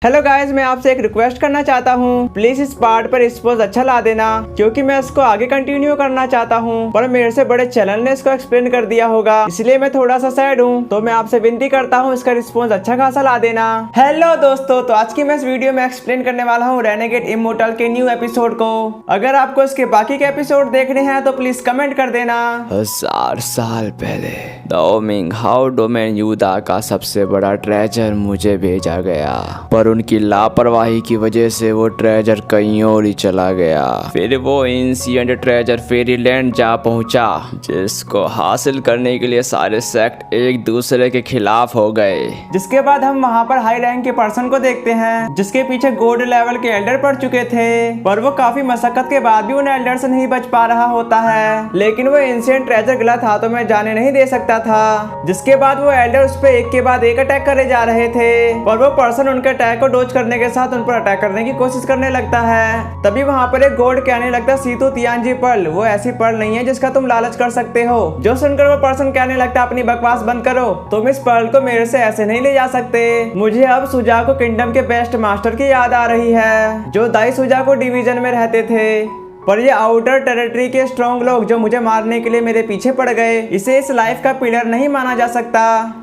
Hello guys, मैं आपसे एक रिक्वेस्ट करना चाहता हूँ। प्लीज इस पार्ट पर रिस्पॉन्स अच्छा ला देना, क्योंकि मैं इसको आगे कंटिन्यू करना चाहता हूँ, पर मेरे से बड़े चैनल ने इसको एक्सप्लेन कर दिया होगा, इसलिए मैं थोड़ा सा सैड हूँ। तो मैं आपसे विनती करता हूँ इसका रिस्पॉन्स अच्छा खासा ला देना। हेलो दोस्तों, तो आज की मैं इस वीडियो में एक्सप्लेन करने वाला हूँ रेनेगेड इमोर्टल के न्यू एपिसोड को। अगर आपको इसके बाकी के एपिसोड देखने हैं तो प्लीज कमेंट कर देना। 1000 साल पहले दाओमिंग हाउ डोमेन यूदा का सबसे बड़ा ट्रेजर मुझे भेजा गया, पर उनकी लापरवाही की वजह से वो ट्रेजर कहीं और ही चला गया। फिर वो एंशिएंट ट्रेजर फेरीलैंड जा पहुंचा, जिसको हासिल करने के लिए सारे सेक्ट एक दूसरे के खिलाफ हो गए। जिसके बाद हम वहाँ पर हाई रैंक के पर्सन को देखते हैं, जिसके पीछे गोल्ड लेवल के एल्डर पड़ चुके थे, पर वो काफी मशक्कत के बाद भी उन एल्डर से नहीं बच पा रहा होता है। लेकिन वो एंशिएंट ट्रेजर गलत हाथों में जाने नहीं दे सकता था। जिसके बाद वो एल्डर उस पर एक के बाद एक अटैक करे जा रहे थे, पर वो पर्सन उनके अटैक को डोज करने के साथ उन पर अटैक करने की कोशिश करने लगता है। तभी वहाँ पर एक गोल्ड कहने लगता, सीतू तियानजी पर्ल वो ऐसी पर्ल नहीं है जिसका तुम लालच कर सकते हो। जो सुनकर वो पर्सन कहने लगता, अपनी बकवास बंद करो, तुम इस पर्ल को मेरे से ऐसे नहीं ले जा सकते। मुझे अब सुजाको किंगडम के बेस्ट मास्टर की याद आ रही है, जो दाई सुजाको डिवीजन में रहते थे। पर ये आउटर टेरिटरी के स्ट्रॉन्ग लोग जो मुझे मारने के लिए मेरे पीछे पड़ गए, इसे इस लाइफ का पिलर नहीं माना जा सकता।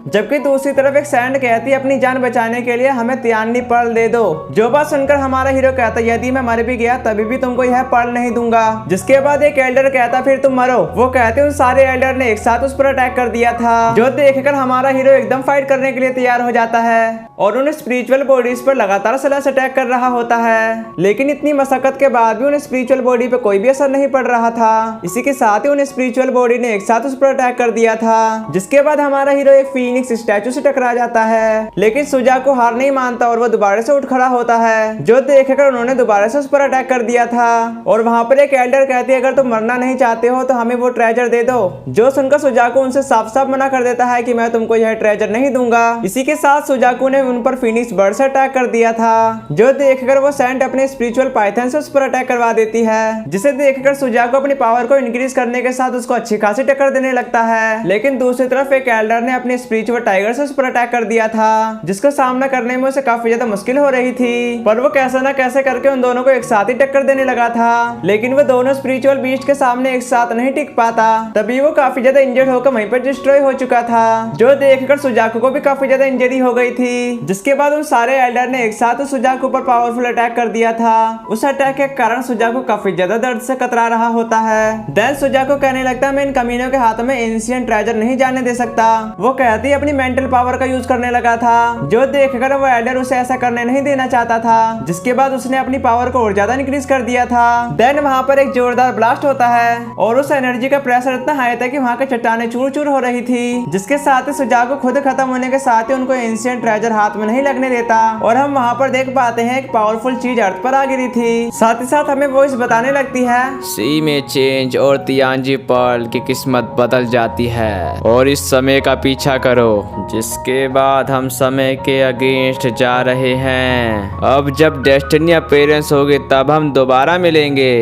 जबकि दूसरी तरफ एक सैंड कहती है, अपनी जान बचाने के लिए हमें तियानी पर्ल दे दो। जो बात सुनकर हमारा हीरो कहता, यदि मैं मर भी गया तभी भी तुमको यह पर्ल नहीं दूंगा। जिसके बाद एक एल्डर कहता, फिर तुम मरो। वो कहते उन सारे एल्डर ने एक साथ उस पर अटैक कर दिया था, जो देखकर हमारा हीरो एकदम फाइट करने के लिए तैयार हो जाता है और उन स्पिरिचुअल बॉडीज पर लगातार स्लैश अटैक कर रहा होता है। लेकिन इतनी मशक्कत के बाद भी उन स्पिरिचुअल बॉडी पे कोई भी असर नहीं पड़ रहा था। इसी के साथ ही उन स्पिरिचुअल बॉडी ने एक साथ उस पर अटैक कर दिया था। जिसके बाद हमारा हीरो एक फीनिक्स स्टैचू से टकरा जाता है, लेकिन सुजाको हार नहीं मानता और वो दोबारा से उठ खड़ा होता है, जो देखकर उन्होंने दोबारा से उस पर अटैक कर दिया था। और वहाँ पर एक एल्डर कहती है, अगर तुम मरना नहीं चाहते हो तो हमें वो ट्रेजर दे दो। जो सुनकर सुजाको उनसे साफ साफ मना कर देता है कि मैं तुमको यह ट्रेजर नहीं दूंगा। इसी के साथ सुजाको ने उन पर फीनिक्स बर्ड से अटैक कर दिया था, जो देखकर वो सैंड अपने स्पिरिचुअल पाइथन से उस पर अटैक करवा देती है। जिसे देखकर सुजाको अपनी पावर को इंक्रीज करने के साथ उसको अच्छी खासी टक्कर देने लगता है। लेकिन दूसरी तरफ एक एल्डर ने अपने स्पिरिचुअल टाइगर से उस पर अटैक कर दिया था, जिसका सामना करने में उसे काफी ज्यादा मुश्किल हो रही थी। पर वो कैसे ना कैसे करके उन दोनों को एक साथ ही टक्कर देने लगा था। लेकिन वो दोनों स्पिरिचुअल बीस्ट के सामने एक साथ नहीं टिक पाता। तभी वो काफी ज्यादा इंजर्ड होकर वहीं पर डिस्ट्रॉय हो चुका था, जो देखकर सुजाको को भी काफी ज्यादा इंजरी हो गई थी। जिसके बाद उन सारे एल्डर ने एक साथ सुजाको पर पावरफुल अटैक कर दिया था। उस अटैक के कारण सुजाको काफी ज्यादा दर्द से कतरा रहा होता है। देन सुजाको कहने लगता है, मैं इन कमीनों के हाथों में एंशिएंट ट्रेजर नहीं जाने दे सकता। वो कहती अपनी मेंटल पावर का यूज करने लगा था, जो देखकर वो एल्डर उसे ऐसा करने नहीं देना चाहता था। जिसके बाद उसने अपनी पावर को और ज्यादा इंक्रीज कर दिया था। देन वहाँ पर एक जोरदार ब्लास्ट होता है और उस एनर्जी का प्रेशर इतना हाई था कि वहाँ की चट्टानें चूर चूर हो रही थी। जिसके साथ ही सुजाको खुद खत्म होने के साथ ही उनको एंशिएंट ट्रेजर हाथ में नहीं लगने देता और हम वहाँ पर देख पाते हैं एक पावरफुल चीज अर्थ पर आ गिरी थी। साथ ही साथ हमें वॉइस बताने लगती है, सी में चेंज और तियानजी पर्ल की किस्मत बदल जाती है और इस समय का पीछा करो। जिसके बाद हम समय के अगेंस्ट जा रहे हैं। अब जब डेस्टिनी अपीयरेंस होगी तब हम दोबारा मिलेंगे।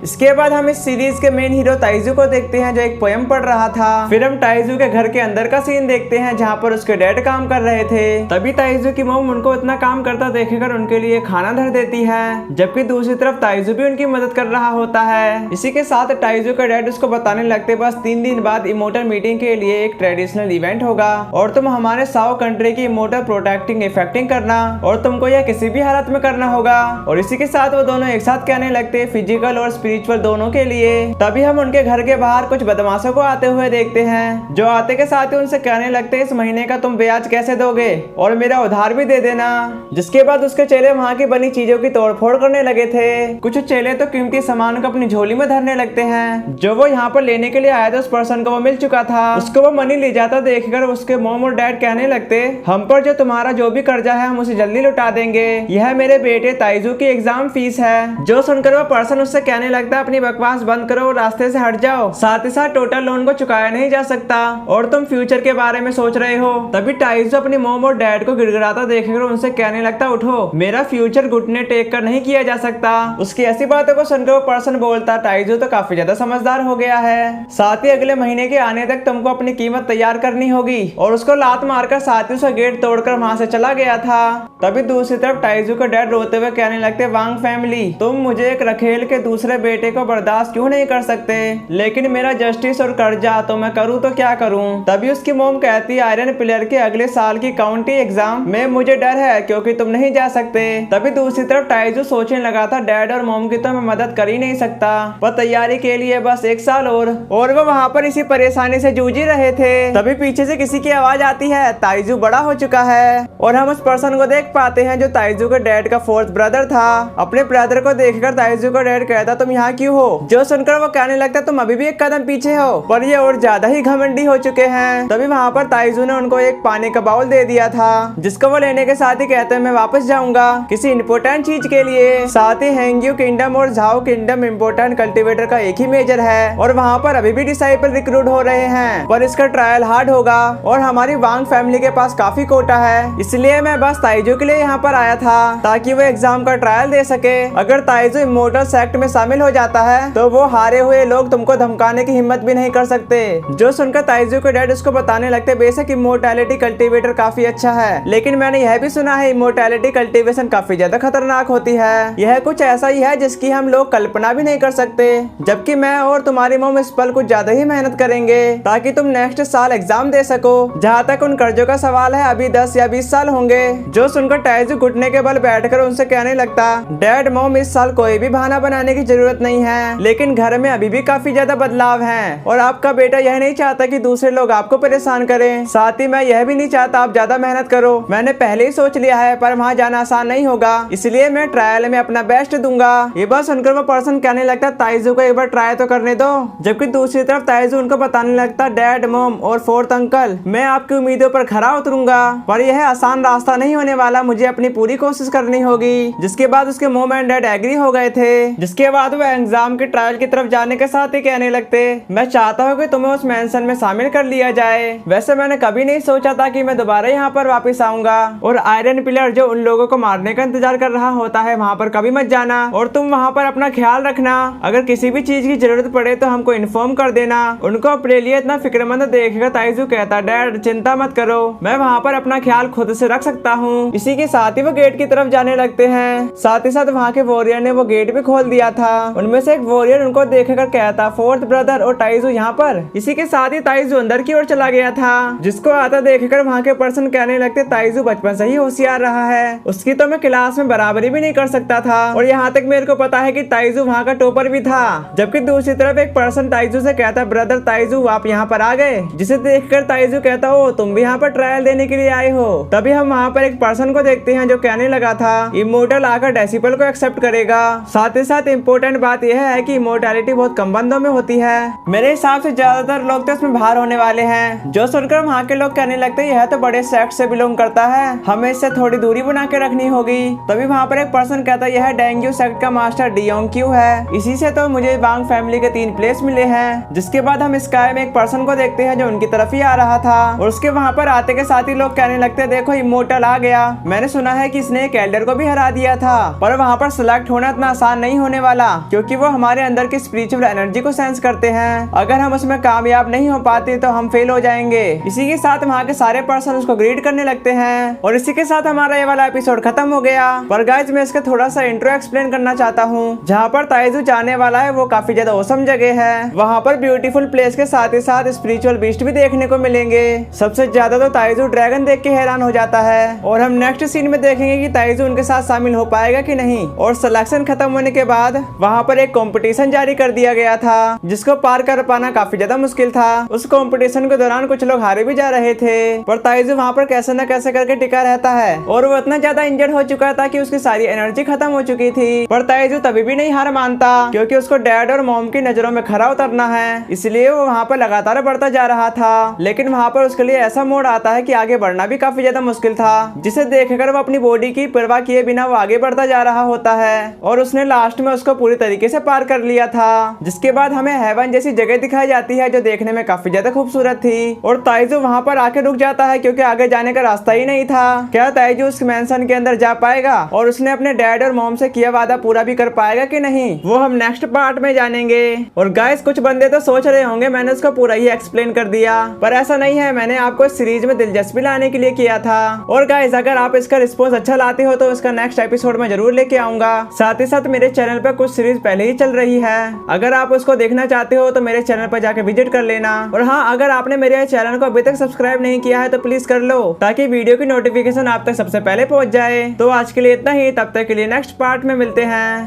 इसके बाद हम इस सीरीज के मेन हीरो ताइजू को देखते हैं, जो एक पोयम पढ़ रहा था। फिर हम ताइजू के घर के अंदर का सीन देखते हैं, जहाँ पर उसके डैड काम कर रहे थे। तभी ताइजू की मॉम उनको इतना काम करता देखकर उनके लिए खाना धर देती है, जबकि दूसरी तरफ ताइजू भी उनकी मदद कर रहा होता है। इसी के साथ ताइजू का डैड उसको बताने लगते, बस 3 दिन बाद इमोर्टल मीटिंग के लिए एक ट्रेडिशनल इवेंट होगा और तुम हमारे 100 कंट्री की इमोर्टल प्रोटेक्टिंग इफेक्टिंग करना और तुमको यह किसी भी हालत में करना होगा। और इसी के साथ वो दोनों एक साथ कहने लगते, फिजिकल और स्पिरिचुअल दोनों के लिए। तभी हम उनके घर के बाहर कुछ बदमाशों को आते हुए देखते हैं, जो आते के साथ ही उनसे कहने लगते, इस महीने का तुम ब्याज कैसे दोगे और मेरा उधार भी दे देना। जिसके बाद उसके चेले वहाँ की बनी चीजों की तोड़फोड़ करने लगे थे। कुछ चेले तो कीमती सामान को अपनी झोली में धरने लगते हैं। जो वो यहाँ पर लेने के लिए आया था उस पर्सन को वो मिल चुका था। उसको वो मनी ले जाता देखकर उसके मॉम और डैड कहने लगते, हम पर जो तुम्हारा जो भी कर्जा है हम उसे जल्दी लौटा देंगे, यह मेरे बेटे ताइजू की एग्जाम फीस है। जो सुनकर वो पर्सन उससे कहने लगता, अपनी बकवास बंद करो और रास्ते से हट जाओ, साथ ही साथ टोटल लोन को चुकाया नहीं जा सकता और तुम फ्यूचर के बारे में सोच रहे हो। तभी ताइजू अपनी मॉम और डैड को गिड़गिड़ाता देखकर उनसे कहने लगता, उठो, मेरा फ्यूचर घुटने टेक कर नहीं किया जा सकता। उसकी ऐसी बातों को सुनकर वो पर्सन बोलता, ताइजू तो काफी ज्यादा समझदार हो गया है, साथ ही अगले महीने के आने तक तुमको अपनी कीमत तैयार करनी होगी। और उसको लात मारकर साथ ही उसका गेट तोड़कर वहां से चला गया था। तभी दूसरी तरफ ताइजू का डैड रोते हुए कहने लगते, वांग फैमिली, तुम मुझे एक रखेल के दूसरे बेटे को बर्दाश्त क्यों नहीं कर सकते, लेकिन मेरा जस्टिस और कर्जा तो मैं करूँ तो क्या करूँ। तभी उसकी मोम कहती, आयरन पिलर के अगले साल की काउंटी एग्जाम में मुझे डर है क्योंकि तुम नहीं जा सकते। तभी दूसरी तरफ ताइजू सोचने लगा था, डैड और मोम की तो मैं मदद कर ही नहीं सकता, पर तैयारी के लिए बस 1 साल और वो वहाँ पर इसी परेशानी से जूझ ही रहे थे। तभी पीछे से किसी की आवाज आती है, ताइजू बड़ा हो चुका है और हम उस पर्सन को देख पाते हैं जो ताइजू के डैड का 4th ब्रदर था। अपने ब्रदर को देखकर ताइजू का डैड कहता, तुम यहाँ क्यों हो। जो सुनकर वो कहने लगता, तुम अभी भी एक कदम पीछे हो, पर ये और ज्यादा ही घमंडी हो चुके हैं। तभी वहाँ पर ताइजू ने उनको एक पानी का बाउल दे दिया था, जिसको वो लेने के साथ ही कहते हैं, मैं वापस जाऊंगा किसी इंपोर्टेंट चीज के लिए। साथ ही हैंग्यू किंगडम और झाओ किंगडम इंपोर्टेंट कल्टीवेटर का एक ही मेजर है और वहाँ पर अभी भी डिसाइपल रिक्रूट हो रहे हैं, पर इसका ट्रायल हार्ड होगा और हमारी वांग फैमिली के पास काफी कोटा है, इसलिए मैं बस ताइजू के लिए यहाँ पर आया था ताकि वो एग्जाम का ट्रायल दे सके। अगर ताइजू इमोर्टल सेक्ट में शामिल हो जाता है तो वो हारे हुए लोग तुमको धमकाने की हिम्मत भी नहीं कर सकते। जो सुनकर ताइजू के डैड उसको बताने लगते, बेशक इमोर्टैलिटी कल्टीवेटर काफी अच्छा है, लेकिन मैंने यह भी सुना है इमोर्टैलिटी कल्टीवेशन काफी ज्यादा खतरनाक होती है। यह कुछ ऐसा ही है जिसकी हम लोग कल्पना भी नहीं कर सकते, जबकि मैं और तुम्हारी मोम इस पल कुछ ज्यादा ही मेहनत करेंगे ताकि तुम नेक्स्ट साल एग्जाम दे सको। जहाँ तक उन कर्जों का सवाल है, अभी 10 या 20 साल होंगे। जो सुनकर ताइजू घुटने के बल बैठकर उनसे कहने लगता, डैड मोम इस साल कोई भी बहाना बनाने की जरूरत नहीं है, लेकिन घर में अभी भी काफी ज्यादा बदलाव हैं और आपका बेटा यह नहीं चाहता कि दूसरे लोग आपको परेशान करें। साथ ही मैं यह भी नहीं चाहता आप ज्यादा मेहनत करो, मैंने पहले ही सोच लिया है, पर वहाँ जाना आसान नहीं होगा, इसलिए मैं ट्रायल में अपना बेस्ट दूंगा। ये बात सुनकर वो पर्सन कहने लगता, ताइजू को एक बार ट्राई तो करने दो। जबकि दूसरी तरफ ताइजू उनको बताने लगता, डैड मोम और 4th अंकल, मैं आपकी उम्मीदों पर खरा उतरूंगा, पर यह आसान रास्ता नहीं होने वाला, मुझे अपनी पूरी कोशिश करनी होगी। जिसके बाद उसके मोम एंड डैड एग्री हो गए थे। जिसके बाद वो एग्जाम के ट्रायल की तरफ जाने के साथ ही कहने लगते, मैं चाहता हूँ कि तुम्हें उस मेंशन में शामिल कर लिया जाए। वैसे मैंने कभी नहीं सोचा था कि मैं दोबारा यहाँ पर वापस आऊंगा, और आयरन पिलर जो उन लोगों को मारने का इंतजार कर रहा होता है वहाँ पर कभी मत जाना, और तुम वहाँ पर अपना ख्याल रखना। अगर किसी भी चीज की जरूरत पड़े तो हमको इन्फॉर्म कर देना। उनको अपने लिए इतना फिक्रमंद देखकर ताइजू कहता, डैड चिंता मत करो, मैं वहाँ पर अपना ख्याल खुद से रख सकता हूँ। इसी के साथ ही वो गेट की तरफ जाने लगते हैं। साथ ही साथ वहाँ के वॉरियर ने वो गेट भी खोल दिया था। उनमें से एक वॉरियर उनको देखकर कहता, 4th ब्रदर और ताइजू यहाँ पर। इसी के साथ ही ताइजू अंदर की ओर चला गया था। जिसको आता देखकर वहाँ के पर्सन कहने लगते, ताइजू बचपन से ही होशियार रहा है, उसकी तो मैं क्लास में बराबरी भी नहीं कर सकता था, और यहाँ तक मेरे को पता है कि ताइजू वहाँ का टॉपर भी था। जबकि दूसरी तरफ एक पर्सन ताइजू से कहता, ब्रदर ताइजू आप यहाँ पर आ गए। जिसे देखकर ताइजू कहता, ओ तुम भी यहाँ पर ट्रायल देने के लिए आए हो। तभी हम वहाँ पर एक पर्सन को देखते हैं जो कहने लगा था, इमोर्टल आकर डेसिपल को एक्सेप्ट करेगा। साथ ही साथ इम्पोर्टेंट बात यह है कि इमोर्टैलिटी बहुत कम बंदों में होती है, मेरे हिसाब से ज्यादातर लोग तो इसमें बाहर होने वाले हैं। जो सुनकर वहाँ के लोग कहने लगते, यह तो बड़े सेक्ट से बिलोंग करता है, हमें इससे थोड़ी दूरी बना के रखनी होगी। तभी वहाँ पर एक पर्सन कहता, यह डेंग्यू सेक्ट का मास्टर डियोंग क्यू है, इसी से तो मुझे वांग फैमिली के 3 प्लेस मिले हैं। जिसके बाद हम स्काई में एक पर्सन को देखते हैं जो उनकी तरफ ही आ रहा था, और उसके वहाँ पर आते के साथ ही लोग कहने लगते, देखो इमोर्टल आ गया। मैंने सुना है कि इसने एक एल्डर को भी हरा दिया था, पर वहाँ पर सिलेक्ट होना इतना आसान नहीं होने वाला, क्योंकि वो हमारे अंदर की स्पिरिचुअल एनर्जी को सेंस करते हैं। अगर हम उसमें कामयाब नहीं हो पाते तो हम फेल हो जाएंगे। इसी के साथ वहाँ के सारे पर्सन उसको ग्रीट करने लगते हैं, और इसी के साथ हमारा ये वाला एपिसोड खत्म हो गया। पर गाइस मैं इसका थोड़ा सा इंट्रो एक्सप्लेन करना चाहता हूँ। जहाँ पर ताइजू जाने वाला है वो काफी ज्यादा औसम जगह है। वहाँ पर ब्यूटीफुल प्लेस के साथ ही साथ स्पिरिचुअल बीस्ट भी देखने को मिलेंगे। सबसे ज्यादा तो ताइजू ड्रैगन देख के हैरान हो जाता है, और हम नेक्स्ट सीन में देखेंगे कि ताइजू उनके साथ शामिल हो पाएगा कि नहीं। और सिलेक्शन खत्म होने के बाद वहाँ पर एक कंपटीशन जारी कर दिया गया था, जिसको पार कर पाना काफी ज्यादा मुश्किल था। उस कंपटीशन के दौरान कुछ लोग हारे भी जा रहे थे, पर ताइजू वहाँ पर कैसे न कैसे करके टिका रहता है, और वो इतना ज्यादा इंजर्ड हो चुका था कि उसकी सारी एनर्जी खत्म हो चुकी थी। पर ताइजू तभी भी नहीं हार मानता, क्योंकि उसको डैड और मॉम की नजरों में खरा उतरना है, इसलिए वो वहाँ पर लगातार बढ़ता जा रहा था। लेकिन वहाँ पर उसके लिए ऐसा मोड़ आता है कि आगे बढ़ना भी काफी ज्यादा मुश्किल था, जिसे देखकर वो अपनी बॉडी की परवाह किए बिना वो आगे बढ़ता जा रहा होता है, और उसने लास्ट में उसको पूरी तरीके से पार कर लिया था। जिसके बाद हमें हेवन जैसी जगह दिखाई जाती है जो देखने में काफी ज्यादा खूबसूरत थी, और ताइजू वहाँ पर आके रुक जाता है क्योंकि आगे जाने का रास्ता ही नहीं था। क्या ताइजू उस मेंशन के अंदर जा पाएगा, और उसने अपने डैड और मॉम से किया वादा पूरा भी कर पाएगा कि नहीं? नहीं वो हम नेक्स्ट पार्ट में जानेंगे। और गाइस कुछ बंदे तो सोच रहे होंगे मैंने उसको पूरा ही एक्सप्लेन कर दिया, पर ऐसा नहीं है, मैंने आपको इस सीरीज में दिलचस्पी लाने के लिए किया था। और गाइस अगर आप इसका रिस्पॉन्स अच्छा लाते हो तो इसका नेक्स्ट एपिसोड में जरूर लेके आऊंगा। साथ ही साथ मेरे चैनल पर कुछ सीरीज पहले ही चल रही है, अगर आप उसको देखना चाहते हो तो मेरे चैनल पर जाके विजिट कर लेना। और हाँ, अगर आपने मेरे चैनल को अभी तक सब्सक्राइब नहीं किया है तो प्लीज कर लो, ताकि वीडियो की नोटिफिकेशन आप तक सबसे पहले पहुंच जाए। तो आज के लिए इतना ही, तब तक के लिए नेक्स्ट पार्ट में मिलते हैं।